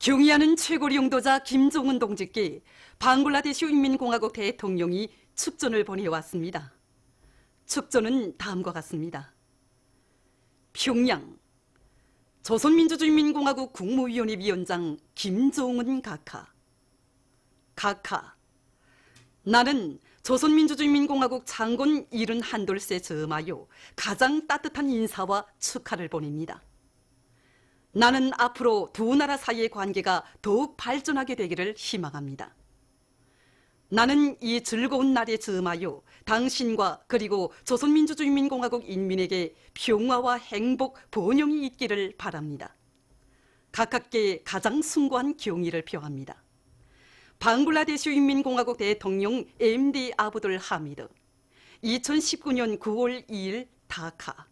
경의하는 최고리 용도자 김종은 동지께 방글라데시 인민공화국 대통령이 축전을 보내왔습니다. 축전은 다음과 같습니다. 평양 조선민주주의인민공화국 국무위원회 위원장 김종은 각하. 나는 조선민주주의인민공화국 창건 71돌세 저마요 가장 따뜻한 인사와 축하를 보냅니다. 나는 앞으로 두 나라 사이의 관계가 더욱 발전하게 되기를 희망합니다. 나는 이 즐거운 날에 저마요 당신과 그리고 조선민주주의인민공화국 인민에게 평화와 행복, 번영이 있기를 바랍니다. 각하께 가장 숭고한 경의를 표합니다. 방글라데시 인민공화국 대통령 MD 아브돌 하미드 2019년 9월 2일 다카.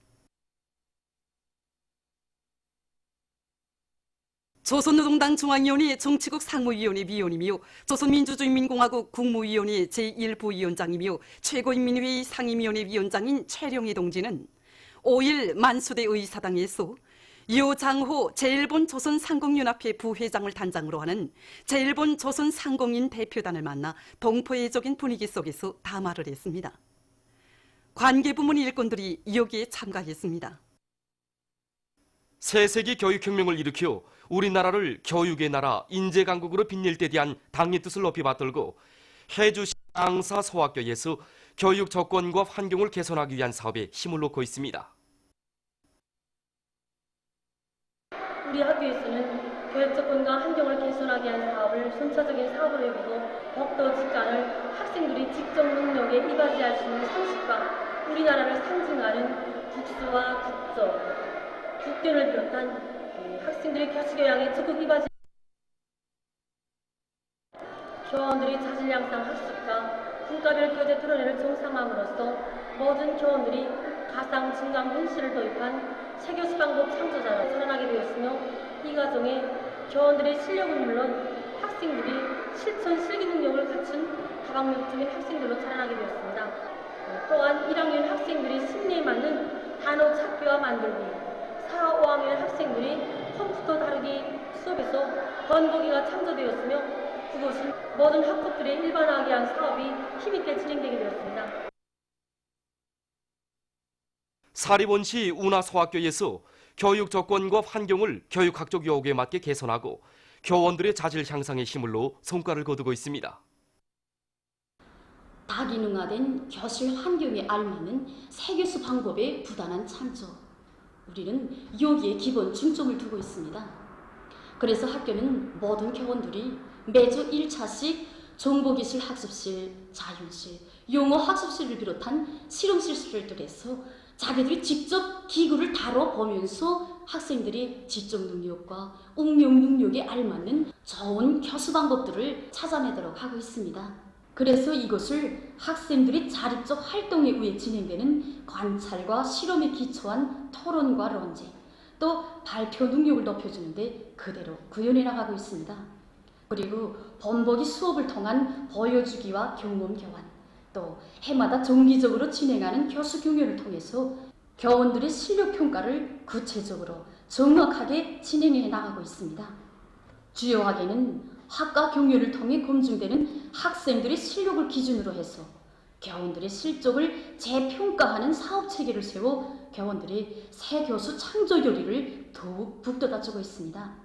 조선노동당 중앙위원회 정치국 상무위원회 위원이며 조선민주주의인민공화국 국무위원회 제1부위원장이며 최고인민회의 상임위원회 위원장인 최룡희 동지는 5일 만수대 의사당에서 요장호 제1본 조선상공연합회 부회장을 단장으로 하는 제1본 조선상공인 대표단을 만나 동포애적인 분위기 속에서 담화를 했습니다. 관계부문 일꾼들이 여기에 참가했습니다. 새세기 교육혁명을 일으켜 우리나라를 교육의 나라, 인재강국으로 빛낼 데 대한 당의 뜻을 높이 받들고 해주시 앙사 소학교에서 교육 조건과 환경을 개선하기 위한 사업에 힘을 놓고 있습니다. 우리 학교에서는 교육 조건과 환경을 개선하기 위한 사업을 선차적인 사업으로 여기고 더욱더 직관을 학생들이 직접 능력에 이바지할 수 있는 상식과 우리나라를 상징하는 국수와 국적, 국견을 비롯한 학생들의 교수교양에 적극 이바지 교원들이 자질 양상 학습과 분과별 교재 토론회를 정상화함으로써 모든 교원들이 가상, 증강, 현실을 도입한 세교수 방법 창조자로 자라나게 되었으며 이 과정에 교원들의 실력은 물론 학생들이 실천 실기 능력을 갖춘 다방면적인 학생들로 자라나게 되었습니다. 또한 1학년 학생들이 심리에 맞는 단어 찾기와 만들기, 4, 5학년 학생들이 컴퓨터 다루기 수업에서 번보기가 창조되었으며 그것이 모든 학급들의 일반화하기 위한 사업이 힘있게 진행되게 되었습니다. 사립원시 운하소학교에서 교육 조건과 환경을 교육학적 요구에 맞게 개선하고 교원들의 자질 향상에 힘을 놓아 성과를 거두고 있습니다. 다기능화된 교실 환경에 알맞는 세교수 방법의 부단한 창조. 우리는 여기에 기본 중점을 두고 있습니다. 그래서 학교는 모든 교원들이 매주 1차씩 정보기술 학습실, 자율실, 용어 학습실을 비롯한 실험실을 통해서 자기들이 직접 기구를 다뤄보면서 학생들이 지적 능력과 응용 능력에 알맞는 좋은 교수 방법들을 찾아내도록 하고 있습니다. 그래서 이것을 학생들이 자립적 활동에 의해 진행되는 관찰과 실험에 기초한 토론과 논쟁, 또 발표 능력을 높여주는 데 그대로 구현해 나가고 있습니다. 그리고 번복이 수업을 통한 보여주기와 경험 교환, 또 해마다 정기적으로 진행하는 교수 경연을 통해서 교원들의 실력 평가를 구체적으로 정확하게 진행해 나가고 있습니다. 주요하게는 학과 경연을 통해 검증되는 학생들의 실력을 기준으로 해서 교원들의 실적을 재평가하는 사업체계를 세워 교원들의 새 교수 창조 요리를 더욱 북돋아주고 있습니다.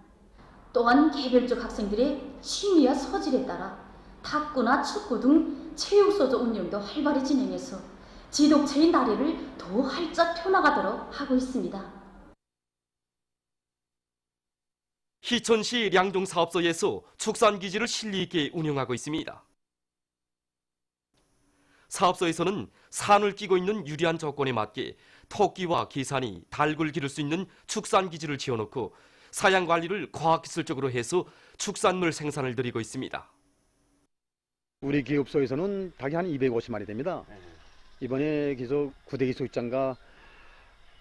또한 개별적 학생들의 취미와 소질에 따라 탁구나 축구 등 체육소조 운영도 활발히 진행해서 지독체의 나래를 더 활짝 펴나가도록 하고 있습니다. 희천시 량동사업소에서 축산기지를 실리있게 운영하고 있습니다. 사업소에서는 산을 끼고 있는 유리한 조건에 맞게 토끼와 기산이 닭을 기를 수 있는 축산기지를 지어놓고 사양관리를 과학기술적으로 해서 축산물 생산을 늘리고 있습니다. 우리 기업소에서는 닭이 한 250마리 됩니다. 이번에 계속 구데기 소입장과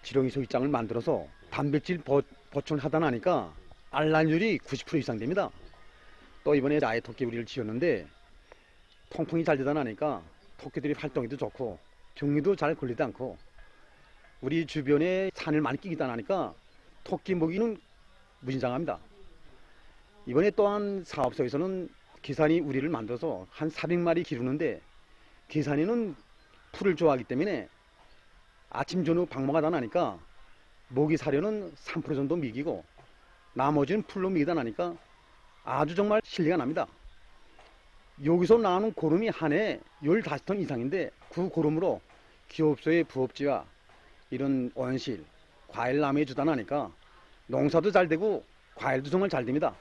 지렁이 소입장을 만들어서 단백질 보충을 하다 나니까 알란율이 90% 이상 됩니다. 또 이번에 아예 토끼 우리를 지었는데 통풍이 잘 되다 나니까 토끼들이 활동에도 좋고 병리도 잘 걸리지 않고 우리 주변에 산을 많이 끼기다 나니까 토끼 먹이는 무진장합니다. 이번에 또한 사업소에서는 계산이 우리를 만들어서 한 400마리 기르는데 계산이는 풀을 좋아하기 때문에 아침 저녁 방목하다 나니까 모기 사료는 3% 정도 미기고 나머지는 풀로 미기다 나니까 아주 정말 신뢰가 납니다. 여기서 나오는 고름이 한 해에 15톤 이상인데 그 고름으로 기업소의 부업지와 이런 온실, 과일 나무에 주다 나니까 농사도 잘 되고 과일도 정말 잘 됩니다.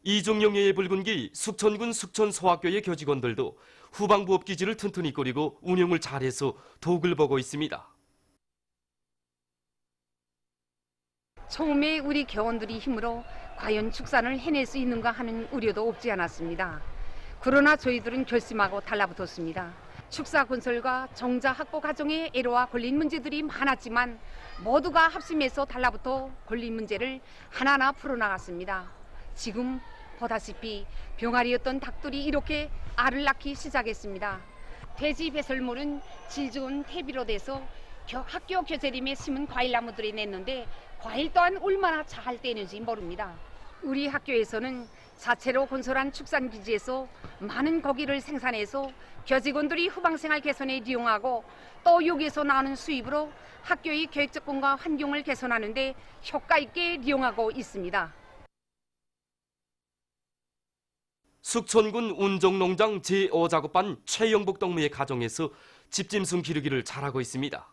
이종영의 붉은기 숙천군 숙천소학교의 교직원들도 후방부업 기지를 튼튼히 꾸리고 운영을 잘해서 독을 보고 있습니다. 처음에 우리 교원들이 힘으로 과연 축산을 해낼 수 있는가 하는 우려도 없지 않았습니다. 그러나 저희들은 결심하고 달라붙었습니다. 축사 건설과 정자 확보 과정에 애로와 걸린 문제들이 많았지만 모두가 합심해서 달라붙어 걸린 문제를 하나하나 풀어나갔습니다. 지금 보다시피 병아리였던 닭들이 이렇게 알을 낳기 시작했습니다. 돼지 배설물은 질 좋은 퇴비로 돼서 학교 교재림에 심은 과일나무들이 냈는데 과일 또한 얼마나 잘 되는지 모릅니다. 우리 학교에서는 자체로 건설한 축산기지에서 많은 고기를 생산해서 교직원들이 후방생활 개선에 이용하고 또 여기에서 나오는 수입으로 학교의 교육적공과 환경을 개선하는 데 효과 있게 이용하고 있습니다. 숙천군 운정농장 제5작업반 최영복 동무의 가정에서 집짐승 기르기를 잘하고 있습니다.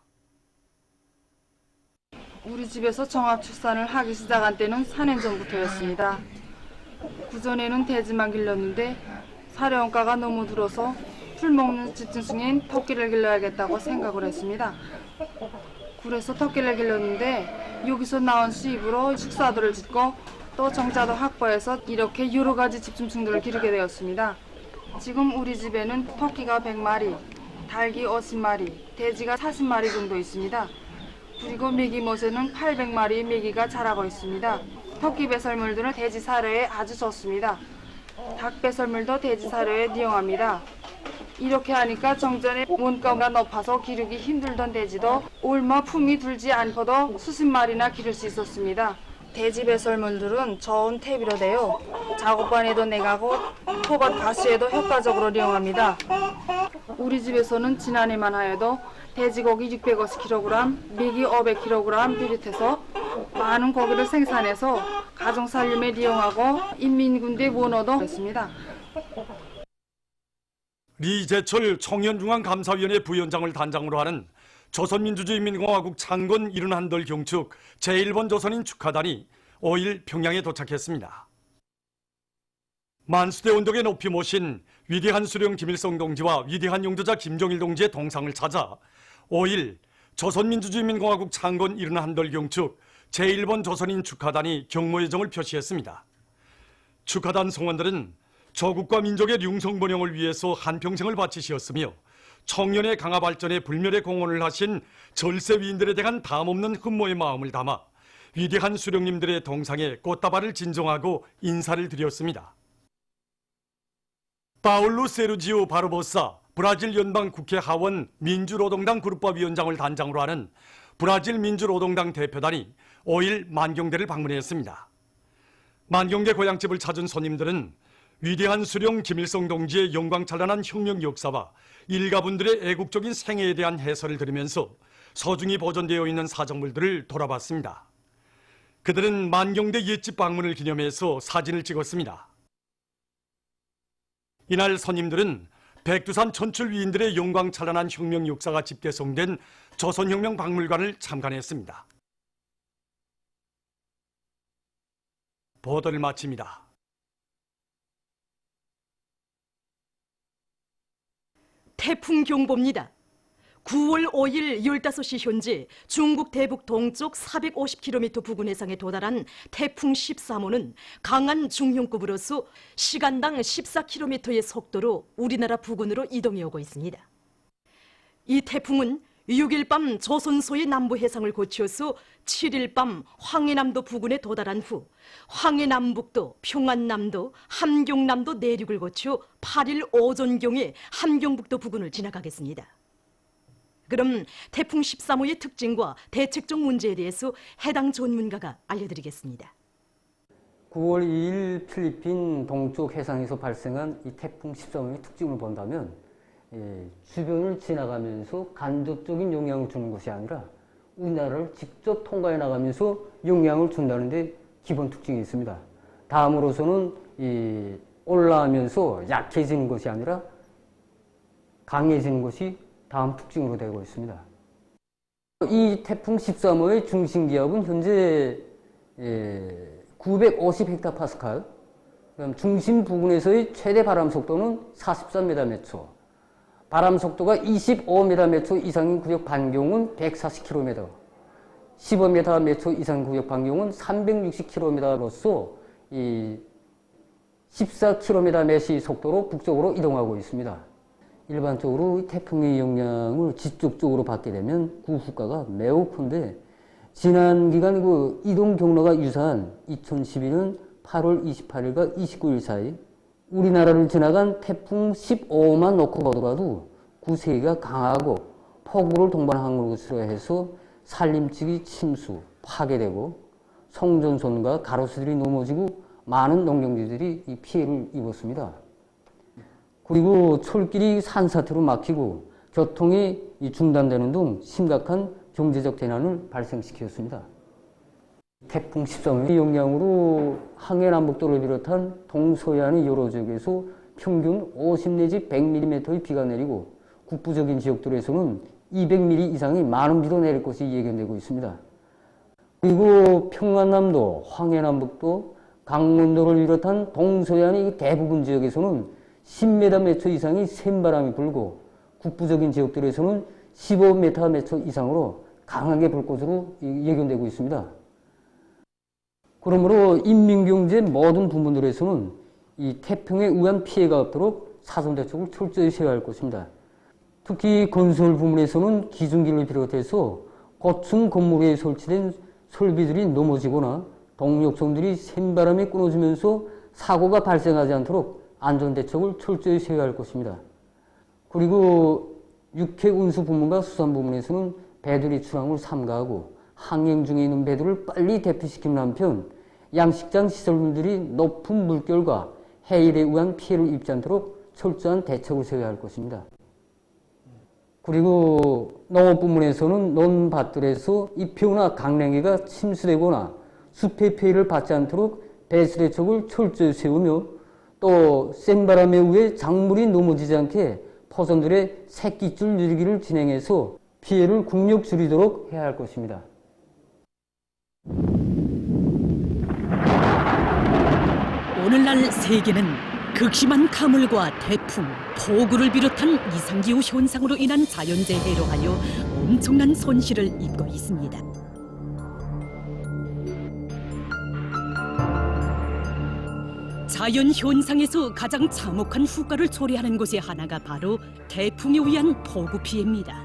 우리 집에서 종합축산을 하기 시작한 때는 4년 전부터였습니다. 그전에는 돼지만 길렀는데 사료원가가 너무 들어서 풀 먹는 집짐승인 토끼를 길러야겠다고 생각을 했습니다. 그래서 토끼를 길렀는데 여기서 나온 수입으로 축사들을 짓고 또 정자도 확보해서 이렇게 여러 가지 집짐승들을 기르게 되었습니다. 지금 우리 집에는 토끼가 100마리, 닭이 50마리, 돼지가 40마리 정도 있습니다. 그리고 메기못에는 800마리의 메기가 자라고 있습니다. 토끼 배설물들은 돼지 사료에 아주 좋습니다. 닭 배설물도 돼지 사료에 이용합니다. 이렇게 하니까 정전에 원가가 높아서 기르기 힘들던 돼지도 얼마 품이 들지 않고도 수십 마리나 기를 수 있었습니다. 돼지 배설물들은 좋은 퇴비로 되어 작업반에도 내가고 토밭 가수에도 효과적으로 이용합니다. 우리 집에서는 지난해만 하여도 돼지고기 650kg, 메기 500kg 비롯해서 많은 고기를 생산해서 가정살림에 이용하고 인민군대 원호도 했습니다. 리재철 청년중앙감사위원회 부위원장을 단장으로 하는 조선민주주의인민공화국 창건 71돌 경축 제1번 조선인 축하단이 5일 평양에 도착했습니다. 만수대 운동에 높이 모신 위대한 수령 김일성 동지와 위대한 용도자 김정일 동지의 동상을 찾아 5일 조선민주주의인민공화국 창건 71돌 경축 제1번 조선인 축하단이 경무의정을 표시했습니다. 축하단 성원들은 조국과 민족의 융성번영을 위해서 한평생을 바치시었으며 청년의 강화 발전에 불멸의 공헌을 하신 절세 위인들에 대한 담없는 흠모의 마음을 담아 위대한 수령님들의 동상에 꽃다발을 진정하고 인사를 드렸습니다. 파울루 세르지오 바르보사 브라질 연방국회 하원 민주노동당 그룹법위원장을 단장으로 하는 브라질 민주노동당 대표단이 5일 만경대를 방문했습니다. 만경대 고향집을 찾은 손님들은 위대한 수령 김일성 동지의 영광찬란한 혁명 역사와 일가분들의 애국적인 생애에 대한 해설을 들으면서 소중히 보존되어 있는 사정물들을 돌아봤습니다. 그들은 만경대 옛집 방문을 기념해서 사진을 찍었습니다. 이날 손님들은 백두산 천출 위인들의 영광찬란한 혁명 역사가 집계성된 조선혁명 박물관을 참관했습니다. 보도를 마칩니다. 태풍 경보입니다. 9월 5일 15시 현재 중국 대북 동쪽 450km 부근 해상에 도달한 태풍 13호는 강한 중형급으로서 시간당 14km의 속도로 우리나라 부근으로 이동해 오고 있습니다. 이 태풍은 6일 밤 조선소의 남부 해상을 거쳐서 7일 밤 황해남도 부근에 도달한 후 황해남북도, 평안남도, 함경남도 내륙을 거쳐 8일 오전경에 함경북도 부근을 지나가겠습니다. 그럼 태풍 13호의 특징과 대책적 문제에 대해서 해당 전문가가 알려드리겠습니다. 9월 2일 필리핀 동쪽 해상에서 발생한 이 태풍 13호의 특징을 본다면 주변을 지나가면서 간접적인 영향을 주는 것이 아니라 우리나라를 직접 통과해 나가면서 영향을 준다는 데 기본 특징이 있습니다. 다음으로서는 올라가면서 약해지는 것이 아니라 강해지는 것이 다음 특징으로 되고 있습니다. 이 태풍 13호의 중심기압은 현재 950헥타파스칼, 그럼 중심 부근에서의 최대 바람 속도는 43m/초, 바람 속도가 25m/초 이상인 구역 반경은 140km, 15m/초 이상 구역 반경은 360km로서 14km/시 속도로 북쪽으로 이동하고 있습니다. 일반적으로 태풍의 영향을 직접적으로 받게 되면 그 후과가 매우 큰데, 지난 기간 그 이동 경로가 유사한 2012년 8월 28일과 29일 사이 우리나라를 지나간 태풍 15호만 놓고 보더라도 그 세기가 강하고 폭우를 동반한 것으로 해서 산림지기 침수, 파괴되고 성전선과 가로수들이 넘어지고 많은 농경지들이 이 피해를 입었습니다. 그리고 철길이 산사태로 막히고 교통이 중단되는 등 심각한 경제적 재난을 발생시켰습니다. 태풍 13호의 영향으로 항해남북도를 비롯한 동서해안의 여러 지역에서 평균 50 내지 100mm의 비가 내리고 북부적인 지역들에서는 200mm 이상의 많은 비도 내릴 것이 예견되고 있습니다. 그리고 평안남도, 황해남북도, 강원도를 비롯한 동서해안의 대부분 지역에서는 10m/초 이상의 센바람이 불고 북부적인 지역들에서는 15m/초 이상으로 강하게 불 것으로 예견되고 있습니다. 그러므로 인민경제 모든 부문들에서는 이 태풍에 의한 피해가 없도록 사전대책을 철저히 세워야 할 것입니다. 특히 건설 부문에서는 기중기를 비롯해서 고층 건물에 설치된 설비들이 넘어지거나 동력선들이 센바람에 끊어지면서 사고가 발생하지 않도록 안전대책을 철저히 세워야 할 것입니다. 그리고 육해운수 부문과 수산 부문에서는 배들이 출항을 삼가하고 항행 중에 있는 배들을 빨리 대피시키는 한편 양식장 시설물들이 높은 물결과 해일에 의한 피해를 입지 않도록 철저한 대책을 세워야 할 것입니다. 그리고 농업 부문에서는 논밭들에서 잎효나 강냉이가 침수되거나 숲의 피해를 받지 않도록 배수 대책을 철저히 세우며 또 센 바람에 의해 작물이 넘어지지 않게 포선들의 새끼줄 누리기를 진행해서 피해를 국력 줄이도록 해야 할 것입니다. 오늘날 세계는 극심한 가물과 태풍, 폭우를 비롯한 이상기후 현상으로 인한 자연재해로 하여 엄청난 손실을 입고 있습니다. 자연 현상에서 가장 참혹한 후과를 초래하는 곳의 하나가 바로 태풍에 의한 폭우 피해입니다.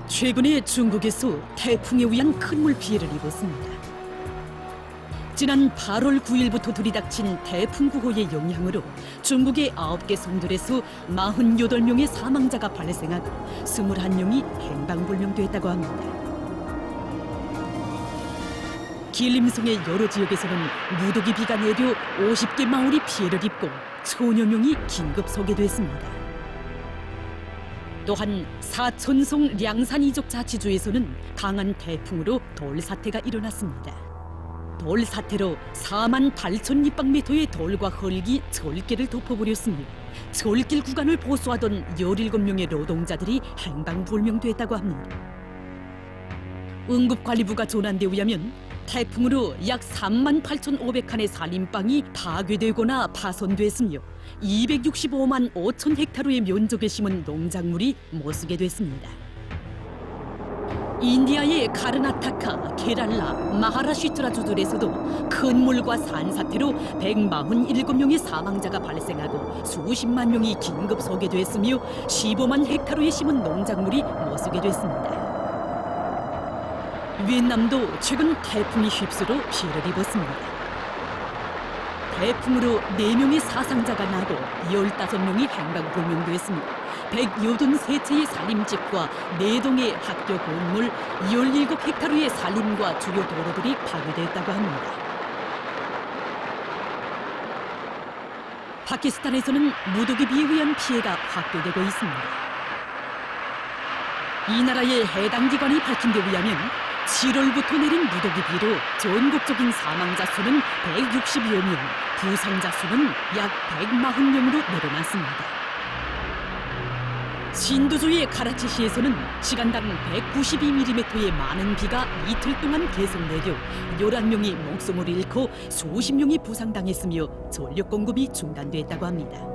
최근에 중국에서 태풍에 의한 큰 물 피해를 입었습니다. 지난 8월 9일부터 들이닥친 태풍 9호의 영향으로 중국의 9개 섬들에서 48명의 사망자가 발생하고 21명이 행방불명됐다고 합니다. 길림성의 여러 지역에서는 무더기 비가 내려 50개 마을이 피해를 입고 천여 명이 긴급 소개됐습니다. 또한 사천성 량산 이족자치주에서는 강한 태풍으로 돌사태가 일어났습니다. 돌사태로 4만 8천立方미터의 돌과 흙이 절길을 덮어버렸으며 절길 구간을 보수하던 17명의 노동자들이 행방불명됐다고 합니다. 응급관리부가 전한 데 의하면 태풍으로 약 38,500칸의 산림방이 파괴되거나 파손됐으며 265만 5천 헥타르의 면적에 심은 농작물이 못쓰게 됐습니다. 인디아의 카르나타카, 케랄라, 마하라슈트라 주들에서도 큰 물과 산사태로 147명의 사망자가 발생하고 수십만 명이 긴급 소개됐으며 15만 헥타르에 심은 농작물이 못쓰게 됐습니다. 위엔남도 최근 태풍이 휩쓸어 피해를 입었습니다. 태풍으로 4명의 사상자가 나고 15명이 행방불명됐으며 183채의 산림집과 4동의 학교 건물, 17헥타르의 산림과 주요 도로들이 파괴됐다고 합니다. 파키스탄에서는 무더기비에 의한 피해가 확대되고 있습니다. 이 나라의 해당 기관이 밝힌 데 의하면 7월부터 내린 무더기비로 전국적인 사망자 수는 160여 명, 부상자 수는 약 140명으로 늘어났습니다. 신도주의 카라치시에서는 시간당 192mm의 많은 비가 이틀 동안 계속 내려 11명이 목숨을 잃고 수십 명이 부상당했으며 전력 공급이 중단됐다고 합니다.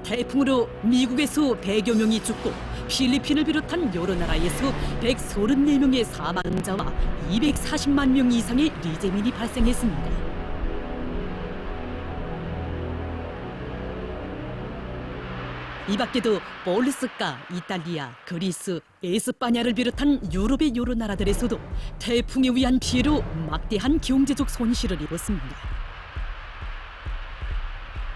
태풍으로 미국에서 100여 명이 죽고 필리핀을 비롯한 여러 나라에서 134명의 사망자와 240만 명 이상의 리재민이 발생했습니다. 이 밖에도 포르투갈, 이탈리아, 그리스, 에스파냐를 비롯한 유럽의 여러 나라들에서도 태풍에 의한 피해로 막대한 경제적 손실을 입었습니다.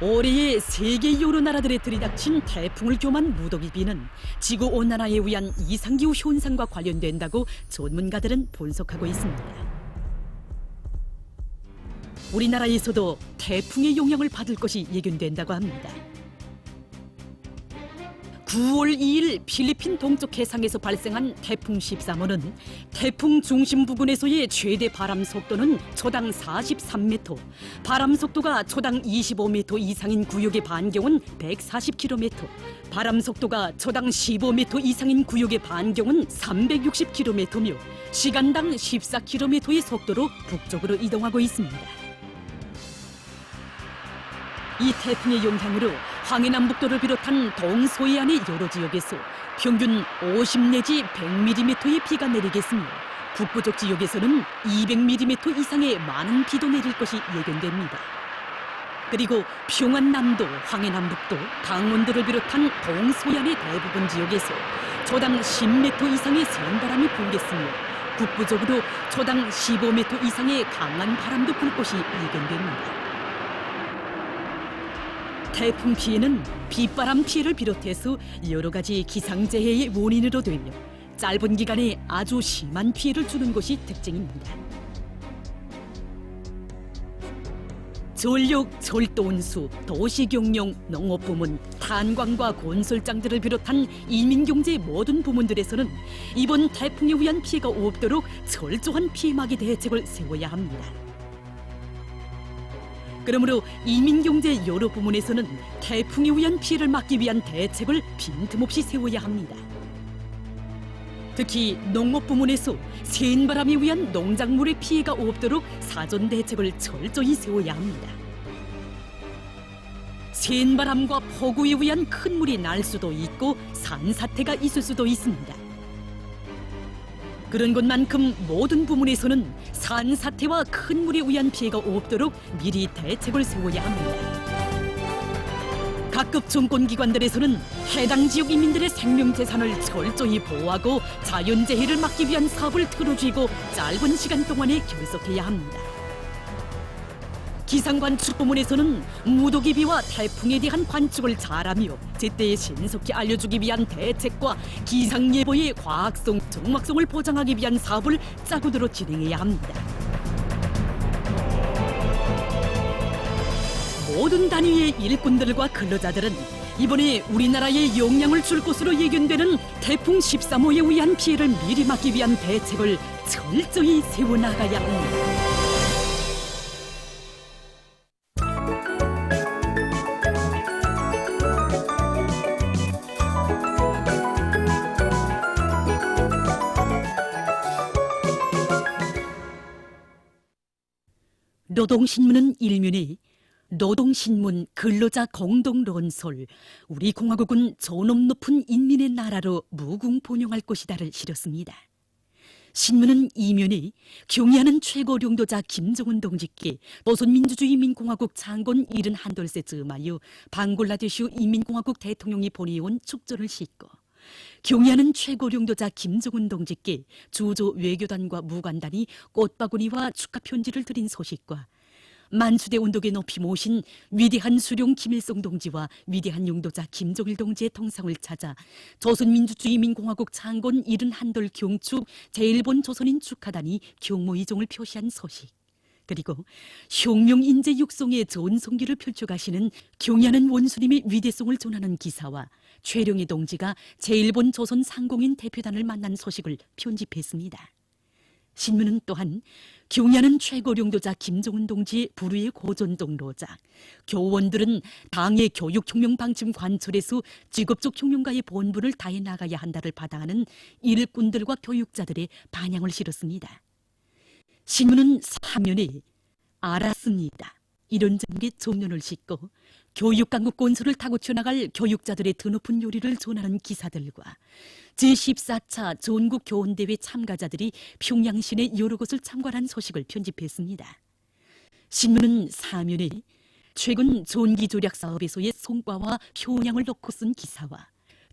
올해의 세계 여러 나라들에 들이닥친 태풍을 겸한 무더기비는 지구온난화에 의한 이상기후 현상과 관련된다고 전문가들은 분석하고 있습니다. 우리나라에서도 태풍의 영향을 받을 것이 예견된다고 합니다. 9월 2일 필리핀 동쪽 해상에서 발생한 태풍 13호는 태풍 중심 부근에서의 최대 바람 속도는 초당 43m, 바람 속도가 초당 25m 이상인 구역의 반경은 140km, 바람 속도가 초당 15m 이상인 구역의 반경은 360km며 시간당 14km의 속도로 북쪽으로 이동하고 있습니다. 이 태풍의 영향으로 황해남북도를 비롯한 동서해안의 여러 지역에서 평균 50 내지 100mm의 비가 내리겠으며 북부쪽 지역에서는 200mm 이상의 많은 비도 내릴 것이 예견됩니다. 그리고 평안남도, 황해남북도, 강원도를 비롯한 동서해안의 대부분 지역에서 초당 10m 이상의 센바람이 불겠으며 북부적으로 초당 15m 이상의 강한 바람도 불 것이 예견됩니다. 태풍 피해는 빗바람 피해를 비롯해서 여러 가지 기상재해의 원인으로 되며 짧은 기간에 아주 심한 피해를 주는 것이 특징입니다. 전력, 철도운수, 도시경영, 농업부문, 탄광과 건설장들을 비롯한 인민경제 모든 부문들에서는 이번 태풍에 의한 피해가 없도록 철저한 피해막이 대책을 세워야 합니다. 그러므로 인민경제 여러 부문에서는 태풍에 의한 피해를 막기 위한 대책을 빈틈없이 세워야 합니다. 특히 농업 부문에서 센바람에 의한 농작물의 피해가 없도록 사전 대책을 철저히 세워야 합니다. 센바람과 폭우에 의한 큰 물이 날 수도 있고 산사태가 있을 수도 있습니다. 그런 것만큼 모든 부문에서는 산사태와 큰 물에 의한 피해가 없도록 미리 대책을 세워야 합니다. 각급 정권기관들에서는 해당 지역 인민들의 생명재산을 철저히 보호하고 자연재해를 막기 위한 사업을 틀어쥐고 짧은 시간 동안에 결속해야 합니다. 기상관측 부문에서는 무더기비와 태풍에 대한 관측을 잘하며 제때 신속히 알려주기 위한 대책과 기상예보의 과학성, 정확성을 보장하기 위한 사업을 짜고들어 진행해야 합니다. 모든 단위의 일꾼들과 근로자들은 이번에 우리나라에 영향을 줄 것으로 예견되는 태풍 13호에 의한 피해를 미리 막기 위한 대책을 철저히 세워나가야 합니다. 노동신문은 일면에 노동신문 근로자 공동론설 우리 공화국은 존엄 높은 인민의 나라로 무궁복용할 것이다를 실었습니다. 신문은 이면에 경의하는 최고領導자 김정은 동지께 조선민주주의인민공화국 창건 71돌세 즈음하여 방글라데시 인민공화국 대통령이 보내온 축전을 싣고 경의하는 최고領導자 김정은 동지께 주조 외교단과 무관단이 꽃바구니와 축하 편지를 드린 소식과 만수대 운동에 높이 모신 위대한 수령 김일성 동지와 위대한 용도자 김정일 동지의 동상을 찾아 조선민주주의인민공화국 창건 71돌 경축 제1본 조선인 축하단이 경모이종을 표시한 소식, 그리고 혁명인재 육성의 전성기를 펼쳐가시는 경야는 원수님의 위대성을 전하는 기사와 최룡희 동지가 제1본 조선 상공인 대표단을 만난 소식을 편집했습니다. 신문은 또한 경야는 최고領도자 김정은 동지의 불후의 고전적 노작, 교원들은 당의 교육혁명 방침 관철에서 직업적 혁명가의 본분을 다해 나가야 한다를 받아하는 일꾼들과 교육자들의 반향을 실었습니다. 신문은 사면에 알았습니다, 이런 제목의 정론을 싣고 교육강국 건설을 타고 튀어나갈 교육자들의 드높은 요리를 전하는 기사들과 제14차 전국교원대회 참가자들이 평양시내 여러 곳을 참관한 소식을 편집했습니다. 신문은 사면에 최근 전기조략 사업에서의 성과와 효량을 놓고 쓴 기사와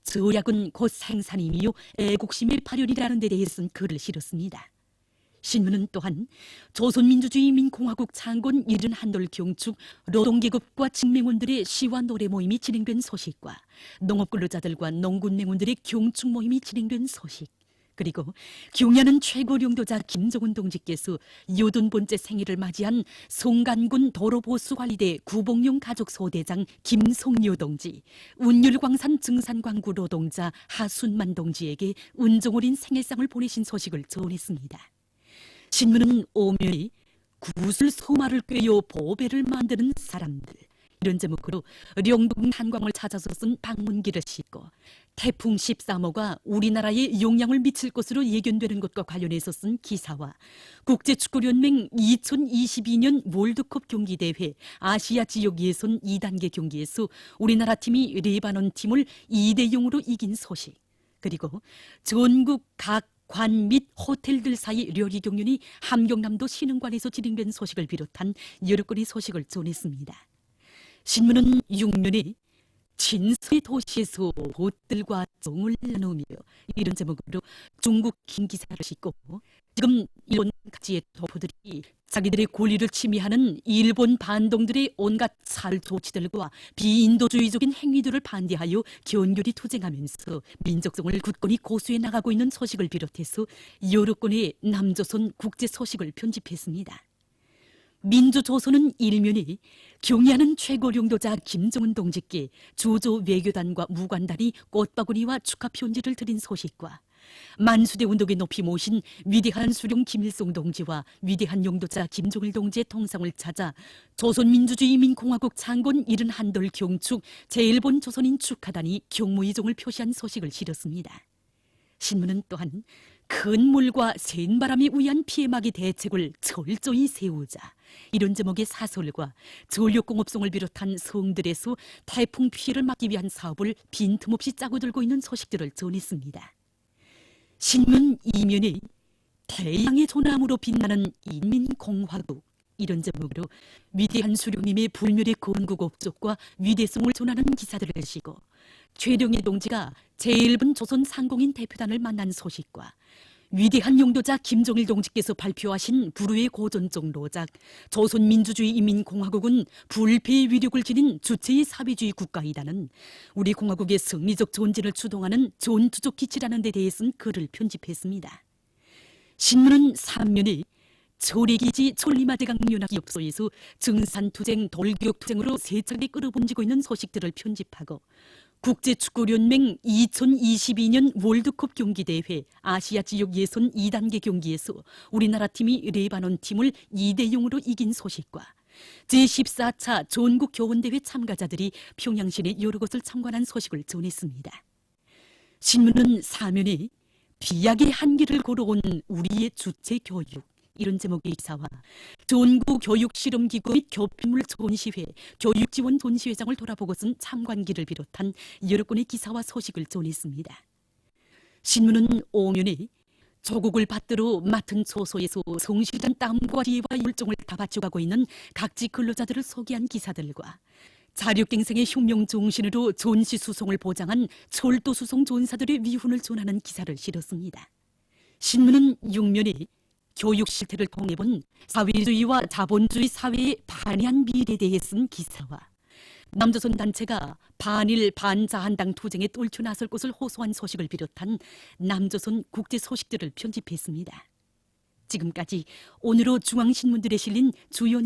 조약은 곧 생산임이요 애국심의 발현이라는 데 대해 쓴 글을 실었습니다. 신문은 또한 조선민주주의인민공화국 창건 71돌 경축 노동계급과 직맹원들의 시와 노래 모임이 진행된 소식과 농업근로자들과 농군맹원들의 경축 모임이 진행된 소식, 그리고 경야는 최고領도자 김정은 동지께서 80번째 생일을 맞이한 송간군 도로보수관리대 구봉용 가족소대장 김송료 동지, 운율광산 증산광구 노동자 하순만 동지에게 은종어린 생일상을 보내신 소식을 전했습니다. 신문은 오면이 구슬 소마를 꿰어 보배를 만드는 사람들, 이런 제목으로 령동 탄광을 찾아서 쓴 방문기를 싣고 태풍 13호가 우리나라에 영향을 미칠 것으로 예견되는 것과 관련해서 쓴 기사와 국제축구연맹 2022년 월드컵 경기대회 아시아 지역 예선 2단계 경기에서 우리나라 팀이 레바논 팀을 2대0으로 이긴 소식, 그리고 전국 각 관 및 호텔들 사이 료리 경륜이 함경남도 신흥관에서 진행된 소식을 비롯한 여러 건의 소식을 전했습니다. 신문은 6면에 진수의 도시에서 옷들과 정을 나누며, 이런 제목으로 중국 긴 기사를 싣고 지금 일본 각지의 도포들이 자기들의 권리를 침해하는 일본 반동들의 온갖 살 조치들과 비인도주의적인 행위들을 반대하여 견결히 투쟁하면서 민족성을 굳건히 고수해 나가고 있는 소식을 비롯해서 여러 건의 남조선 국제 소식을 편집했습니다. 민주조선은 일면이 경야는 최고領도자 김정은 동지께 주조 외교단과 무관단이 꽃바구니와 축하 편지를 드린 소식과 만수대 운동에 높이 모신 위대한 수령 김일성 동지와 위대한 용도자 김정일 동지의 동상을 찾아 조선민주주의인민공화국 창건 71돌 경축 제1본 조선인 축하단이 경무이종을 표시한 소식을 실었습니다. 신문은 또한 큰 물과 센 바람에 의한 피해막이 대책을 철저히 세우자, 이런 제목의 사설과 전력공업성을 비롯한 성들에서 태풍 피해를 막기 위한 사업을 빈틈없이 짜고 들고 있는 소식들을 전했습니다. 신문 이면에 태양의 조남으로 빛나는 인민공화국, 이런 제목으로 위대한 수령님의 불멸의 건국 업적과 위대성을 전하는 기사들을 싣고 최룡희 동지가 제1본 조선 상공인 대표단을 만난 소식과 위대한 용도자 김정일 동지께서 발표하신 불후의 고전적 노작, 조선민주주의인민공화국은 불패의 위력을 지닌 주체의 사회주의 국가이다는 우리 공화국의 승리적 전진을 추동하는 전투적 기치라는 데 대해 쓴 글을 편집했습니다. 신문은 3면에 초래기지 천리마대강연합기업소에서 증산투쟁, 돌격투쟁으로 세차게 끌어본지고 있는 소식들을 편집하고 국제축구연맹 2022년 월드컵 경기대회 아시아 지역 예선 2단계 경기에서 우리나라 팀이 레바논 팀을 2대0으로 이긴 소식과 제14차 전국교원대회 참가자들이 평양시내 여러 곳을 참관한 소식을 전했습니다. 신문은 사면에 비약의 한계를 걸어온 우리의 주체 교육, 이런 제목의 기사와 전국교육실험기구 및 교필물 전시회, 교육지원 전시회장을 돌아보고 쓴 참관기를 비롯한 여러 건의 기사와 소식을 전했습니다. 신문은 오면에 조국을 받들어 맡은 초소에서 성실한 땀과 지혜와 열정을 다 바쳐가고 있는 각지 근로자들을 소개한 기사들과 자력갱생의 혁명 정신으로 전시수송을 보장한 철도수송 전사들의 위훈을 전하는 기사를 실었습니다. 신문은 6면에 교육 실태를 통해 본 사회주의와 자본주의 사회의 반의한 미래에 대해 쓴 기사와 남조선 단체가 반일 반자한당 투쟁에 똘쳐 나설 것을 호소한 소식을 비롯한 남조선 국제 소식들을 편집했습니다. 지금까지 오늘호 중앙신문들에 실린 주요